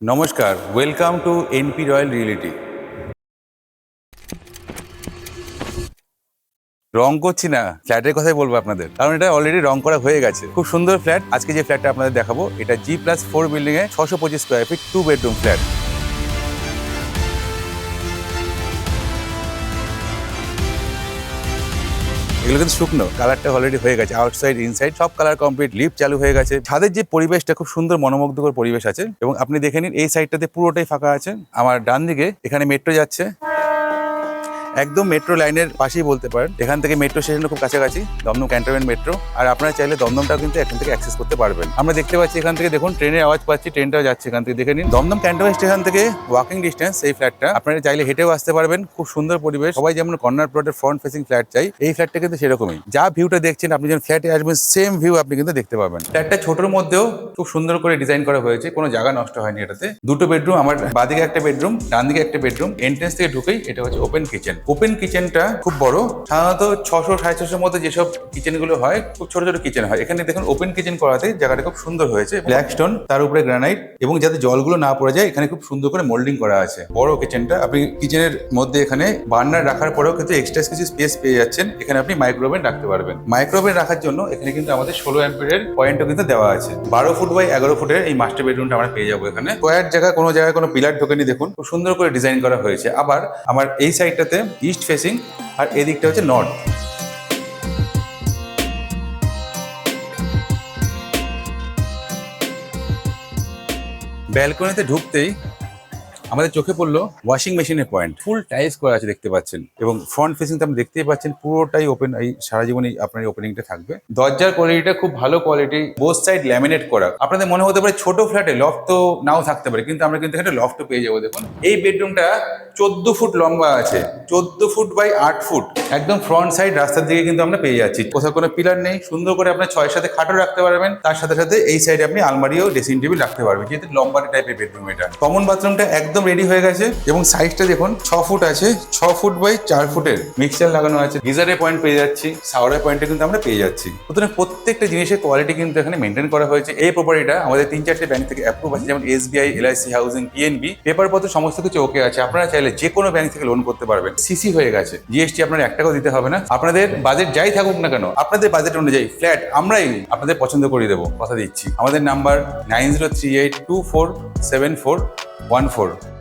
নমস্কার, welcome to NP royal reality. রং করছি না, ফ্ল্যাটের কথাই বলবো আপনাদের, কারণ এটা অলরেডি রং করা হয়ে গেছে। খুব সুন্দর ফ্ল্যাট। আজকে যে ফ্ল্যাটটা আপনাদের দেখাবো, এটা G+4 বিল্ডিং এ 625 স্কোয়ার ফিট 2 বেডরুম ফ্ল্যাট। এগুলো কিন্তু শুকনো, কালারটা অলরেডি হয়ে গেছে, আউটসাইড ইনসাইড সব কালার কমপ্লিট। লিফট চালু হয়ে গেছে। ছাদের যে পরিবেশটা খুব সুন্দর মনোমুগ্ধকর পরিবেশ আছে, এবং আপনি দেখে নিন এই সাইডটাতে পুরোটাই ফাঁকা আছে। আমার ডান দিকে এখানে মেট্রো যাচ্ছে, একদম মেট্রো লাইনের পাশেই বলতে পারেন। এখান থেকে মেট্রো স্টেশনের খুব কাছাকাছি দমদম ক্যান্টনমেন্ট মেট্রো। আর আপনারা চাইলে দমদমটাও কিন্তু এখান থেকে অ্যাক্সেস করতে পারবেন। আমরা দেখতে পাচ্ছি এখান থেকে, দেখুন ট্রেনের আওয়াজ পাচ্ছি, ট্রেনটাও যাচ্ছে এখান থেকে, দেখে নিন। দমদম ক্যান্টনমেন্ট স্টেশন থেকে ওয়াকিং ডিস্টেন্স এই ফ্ল্যাটটা। আপনারা চাইলে হেঁটেও আসতে পারবেন। খুব সুন্দর পরিবেশ। সবাই যেমন কর্নার প্লটের ফ্রন্ট ফেসিং ফ্ল্যাট চাই, এই ফ্ল্যাটটা কিন্তু সেরকমই। যা ভিউটা দেখছেন, আপনি যখন ফ্ল্যাটে আসবেন সেম ভিউ আপনি কিন্তু দেখতে পাবেন। ফ্ল্যাটটা ছোটোর মধ্যেও খুব সুন্দর করে ডিজাইন করা হয়েছে, কোনো জায়গা নষ্ট হয়নি এটাতে। দুটো বেডরুম, আমার বাঁদিকে একটা বেডরুম, ডান দিকে একটা বেডরুম। এন্ট্রেন্স থেকে ঢুকেই এটা হচ্ছে ওপেন কিচেন। ওপেন কিচেনটা খুব বড়। সাধারণত 600-650 মধ্যে যেসব কিচেন গুলো হয়, খুব ছোট ছোট কিচেন হয়। এখানে দেখুন ওপেন কিচেন করাতে জায়গাটা খুব সুন্দর হয়েছে। ব্ল্যাক স্টোন, তার উপরে গ্রানাইট, এবং যাতে জলগুলো না পড়ে যায় এখানে খুব সুন্দর করে মোল্ডিং করা আছে। বড় কিচেনটা, আপনি কিচেনের মধ্যে এখানে বার্নার রাখার পরেও কিন্তু এক্সট্রা কিছু স্পেস পেয়ে যাচ্ছেন। এখানে আপনি মাইক্রোওভেন রাখতে পারবেন। মাইক্রোওভেন রাখার জন্য এখানে কিন্তু আমাদের 16 অ্যাম্পিয়ারের পয়েন্টও কিন্তু দেওয়া আছে। 12 ফুট বাই 11 ফুটের এই মাস্টার বেডরুমটা আমরা পেয়ে যাবো এখানে। স্কোয়ার জায়গা, কোনো জায়গায় কোনো পিলার ঢোকেনি, দেখুন খুব সুন্দর করে ডিজাইন করা হয়েছে। আবার আমার এই সাইডটাতে ইস্ট ফেসিং, আর এদিকটা হচ্ছে নর্থ। ব্যালকনিতে ঢুকতেই আমাদের চোখে পড়লো ওয়াশিং মেশিনের পয়েন্ট। ফুল টাইলস করা আছে দেখতে পাচ্ছেন, এবং ফ্রন্ট ফেসিং তো আপনি দেখতেই পাচ্ছেন পুরোটাই ওপেন। এই সারা জীবনই আপনার এই ওপেনিংটা থাকবে। দরজার কোয়ালিটিটা খুব ভালো কোয়ালিটি, বোথ সাইড ল্যামিনেট করা। আপনাদের মনে হতে পারে ছোট ফ্ল্যাটে লফট তো নাও থাকতে পারে, কিন্তু আমরা কিন্তু এখানে লফট পেয়ে যাবো। দেখুন এই বেডরুমটা 14 ফুট লম্বা আছে, 14 ফুট বাই 8 ফুট। একদম ফ্রন্ট সাইড রাস্তার দিকে কিন্তু আমরা পেয়ে যাচ্ছি। কোথাও কোনো পিলার নেই। সুন্দর করে আপনার 6 সাথে খাটও রাখতে পারবেন, তার সাথে সাথে এই সাইডে আপনি আলমারিও ড্রেসিং টেবিল রাখতে পারবেন, যেহেতু লম্বা টাইপের বেডরুম এটা। কমন বাথরুমটা একদম রেডি হয়ে গেছে, এবং সাইজটা দেখুন 6 ফুট আছে, 6 ফুট বাই 4 ফুটের মিক্সার লাগানো আছে। গিজারের পয়েন্ট পেয়ে যাচ্ছি, শাওয়ারের পয়েন্টে কিন্তু আমরা পেয়ে যাচ্ছি। সুতরাং প্রত্যেকটা জিনিসের কোয়ালিটি কিন্তু এখানে মেনটেন করা হয়েছে। এই প্রপার্টিটা আমাদের 3-4টে ব্যাংক থেকে অ্যাপ্রুভ আছে, যেমন SBI, LIC হাউজিং, PNB। পেপারপত্র সমস্ত কিছু ওকে আছে। আপনারা চাইলে যে কোনো ব্যাংক থেকে লোন করতে পারবেন। সিসি হয়ে গেছে, জিএসটি আপনার 1 টাকাও দিতে হবে না। আপনাদের বাজেট যাই থাকুক না কেন, আপনাদের বাজেট অনুযায়ী ফ্ল্যাট আমরাই আপনাদের পছন্দ করে দেবো, কথা দিচ্ছি। আমাদের নাম্বার 9038247414।